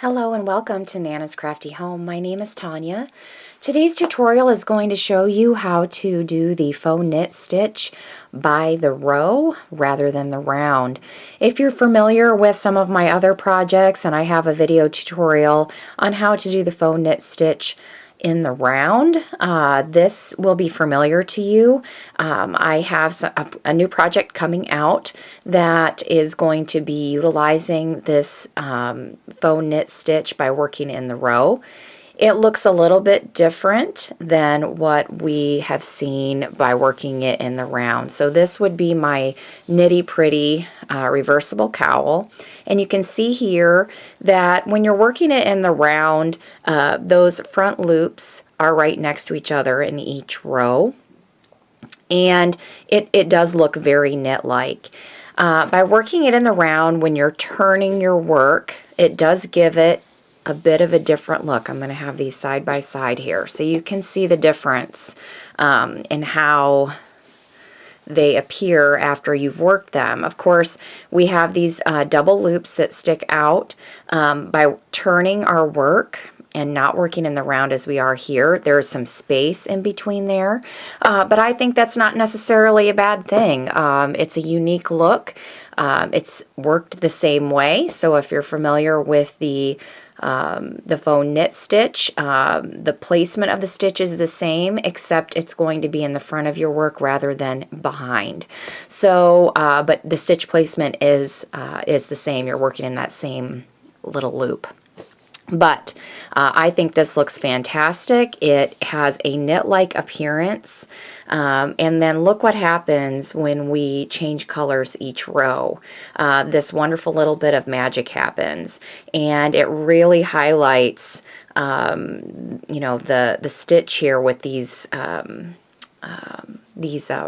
Hello and welcome to Nana's Crafty Home. My name is Tanya. Today's tutorial is going to show you how to do the faux knit stitch by the row rather than the round. If you're familiar with some of my other projects, and I have a video tutorial on how to do the faux knit stitch in the round, this will be familiar to you. I have a new project coming out that is going to be utilizing this faux knit stitch by working in the row. It looks a little bit different than what we have seen by working it in the round. So this would be my nitty pretty reversible cowl. And you can see here that when you're working it in the round, those front loops are right next to each other in each row. And it does look very knit-like. By working it in the round, when you're turning your work, it does give it a bit of a different look. I'm going to have these side by side here so you can see the difference in how they appear after you've worked them. Of course, we have these double loops that stick out. By turning our work and not working in the round as we are here, there's some space in between there. But I think that's not necessarily a bad thing. It's a unique look. It's worked the same way. So if you're familiar with the faux knit stitch, the placement of the stitch is the same, except it's going to be in the front of your work rather than behind. So, but the stitch placement is the same. You're working in that same little loop. But I think this looks fantastic. It has a knit-like appearance. And then look what happens when we change colors each row. This wonderful little bit of magic happens. And it really highlights, you know, the stitch here with these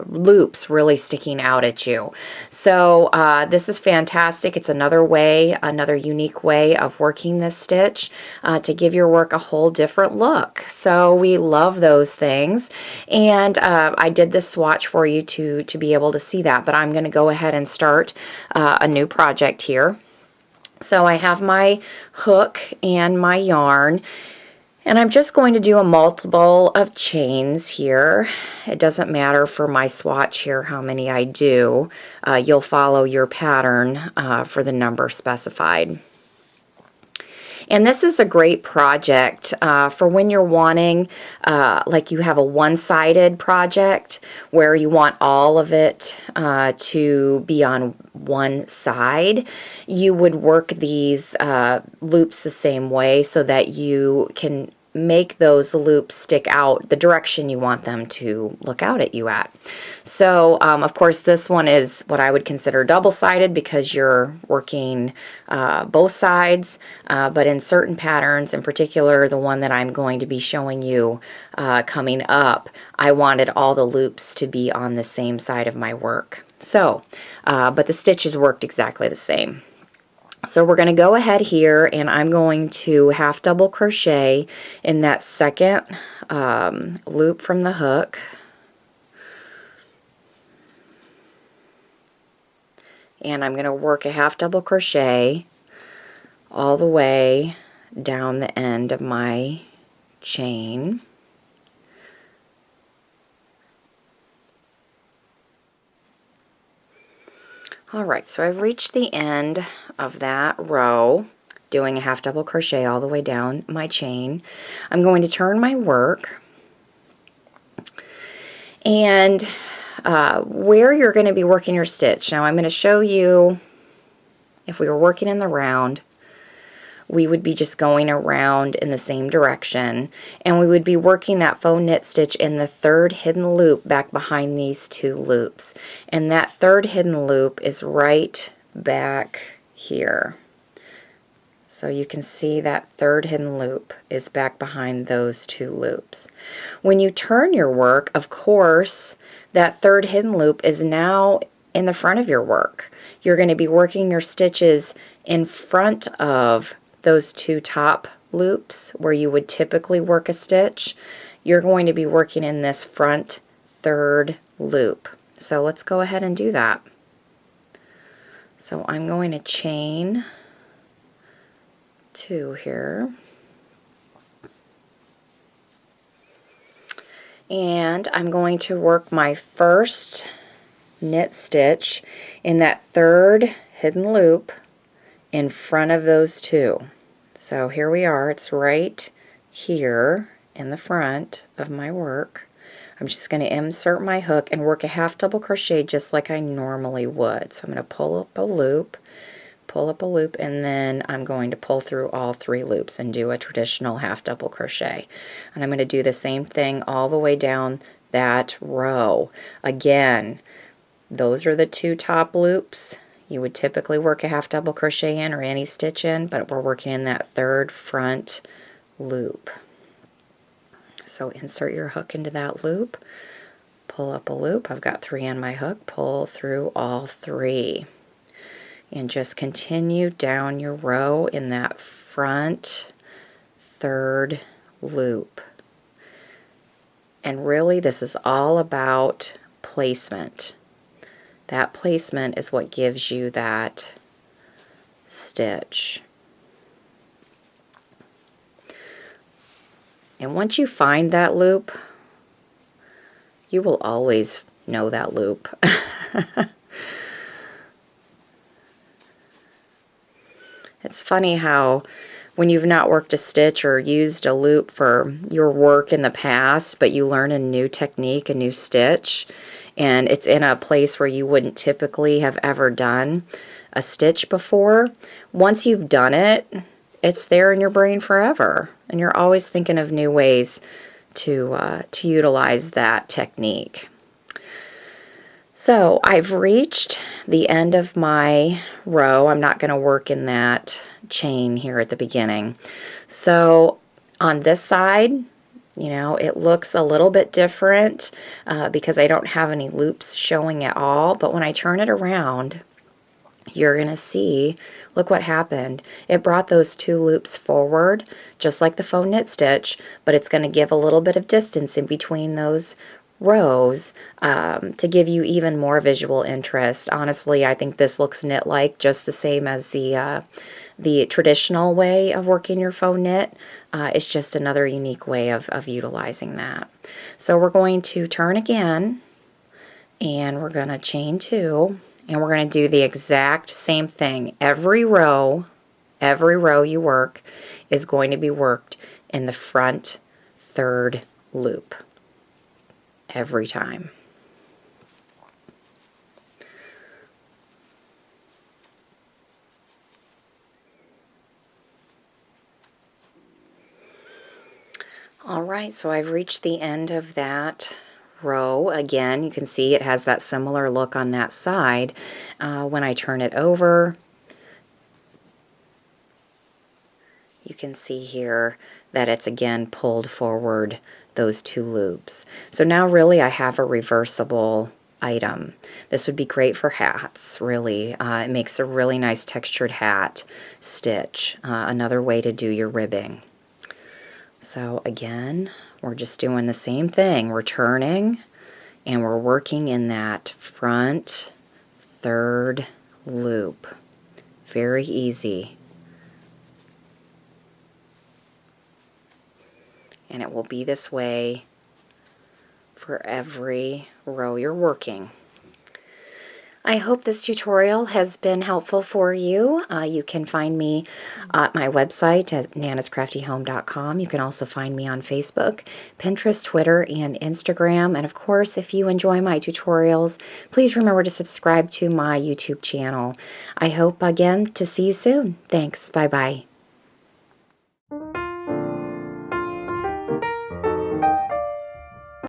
loops really sticking out at you. So this is fantastic. It's another way, another unique way of working this stitch to give your work a whole different look. So we love those things. And I did this swatch for you to be able to see that, but I'm going to go ahead and start a new project here. So I have my hook and my yarn. And I'm just going to do a multiple of chains here. It doesn't matter for my swatch here how many I do. You'll follow your pattern for the number specified. And this is a great project for when you're wanting, like you have a one-sided project where you want all of it to be on one side. You would work these loops the same way so that you can make those loops stick out the direction you want them to look out at you at. So of course this one is what I would consider double-sided because you're working both sides, but in certain patterns, in particular the one that I'm going to be showing you coming up, I wanted all the loops to be on the same side of my work. So, but the stitches worked exactly the same. So we're going to go ahead here and I'm going to half double crochet in that second loop from the hook. And I'm going to work a half double crochet all the way down the end of my chain. Alright, so I've reached the end of that row, doing a half double crochet all the way down my chain. I'm going to turn my work, and where you're going to be working your stitch. Now I'm going to show you, if we were working in the round, we would be just going around in the same direction, and we would be working that faux knit stitch in the third hidden loop back behind these two loops. And that third hidden loop is right back here. So you can see that third hidden loop is back behind those two loops. When you turn your work, of course, that third hidden loop is now in the front of your work. You're going to be working your stitches in front of those two top loops where you would typically work a stitch. You're going to be working in this front third loop. So let's go ahead and do that. So I'm going to chain 2 here. And I'm going to work my first knit stitch in that 3rd hidden loop in front of those 2. So here we are, it's right here in the front of my work. I'm just going to insert my hook and work a half double crochet just like I normally would. So I'm going to pull up a loop, and then I'm going to pull through all 3 loops and do a traditional half double crochet. And I'm going to do the same thing all the way down that row. Again, those are the 2 top loops you would typically work a half double crochet in or any stitch in, but we're working in that 3rd front loop. So insert your hook into that loop, pull up a loop. I've got 3 on my hook, pull through all 3. And just continue down your row in that front 3rd loop. And really this is all about placement. That placement is what gives you that stitch. And once you find that loop, you will always know that loop. It's funny how when you've not worked a stitch or used a loop for your work in the past, but you learn a new technique, a new stitch, and it's in a place where you wouldn't typically have ever done a stitch before, once you've done it, it's there in your brain forever, and you're always thinking of new ways to utilize that technique. So I've reached the end of my row. I'm not going to work in that chain here at the beginning. So on this side, you know, it looks a little bit different because I don't have any loops showing at all. But when I turn it around, you're going to see, look what happened. It brought those 2 loops forward, just like the faux knit stitch, but it's going to give a little bit of distance in between those rows to give you even more visual interest. Honestly, I think this looks knit-like just the same as the traditional way of working your faux knit. It's just another unique way of utilizing that. So we're going to turn again, and we're going to chain 2, and we're going to do the exact same thing. Every row you work is going to be worked in the front 3rd loop. Every time. Alright, so I've reached the end of that row. Again, you can see it has that similar look on that side. When I turn it over, you can see here that it's again pulled forward those 2 loops. So now really I have a reversible item. This would be great for hats, really. It makes a really nice textured hat stitch. Another way to do your ribbing. So again, we're just doing the same thing. We're turning and we're working in that front 3rd loop. Very easy. And it will be this way for every row you're working. I hope this tutorial has been helpful for you. You can find me at my website at nanascraftyhome.com. You can also find me on Facebook, Pinterest, Twitter, and Instagram. And of course, if you enjoy my tutorials, please remember to subscribe to my YouTube channel. I hope again to see you soon. Thanks. Bye-bye.